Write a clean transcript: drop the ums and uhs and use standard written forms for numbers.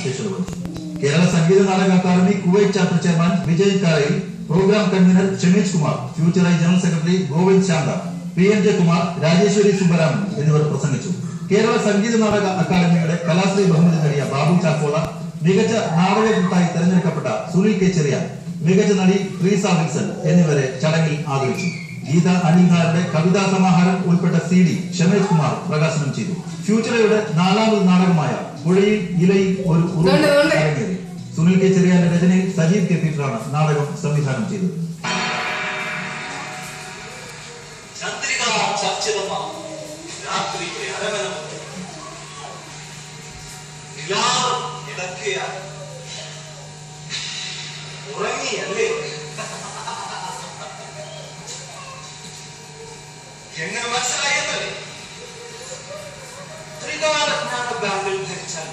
അധ്യക്ഷത വഹിച്ചു. Kerala Sangeetha Nataka Akademi Kuwait chapter chairman Vijay Karayil, programme convener Shameej Kumar, future eye general secretary Govind Shantha, PNJ Kumar, Rajeswari Subbaraman എന്നിവർ പ്രസംഗിച്ചു. കേരള സംഗീത നാടക അക്കാദമിയുടെ കലാശ്രീ ബഹുമതി നേടിയ ബാബു ചാക്കോള, മികച്ച നാടകകൃത്തായി തെരഞ്ഞെടുക്കപ്പെട്ട സുനിൽ കെ ചെറിയാൻ, മികച്ച നടി ട്രീസ വിൽസൺ എന്നിവരെ ചടങ്ങിൽ ആദരിച്ചു. ഗീത അനിൽനായരുടെ കവിതാ സമാഹാരം ഉൾപ്പെട്ട CD ഷമീജ് കുമാർ പ്രകാശനം ചെയ്തു. ഫ്യൂച്ചറയുടെ 4ാമത് നാടകമായ പുഴയിൽ ഇലയിൽ ഒരു അരങ്ങേറി. സുനിൽ കെ ചെറിയാന്റെ രചനയിൽ സജീവ് കെ പീറ്ററാണ് നാടകം സംവിധാനം ചെയ്തത്. ഉറങ്ങിയല്ലേ? എങ്ങനെ മനസ്സിലായെന്നല്ലേ? ത്രികാലജ്ഞാന ബാങ്കിൽ ധരിച്ചാൽ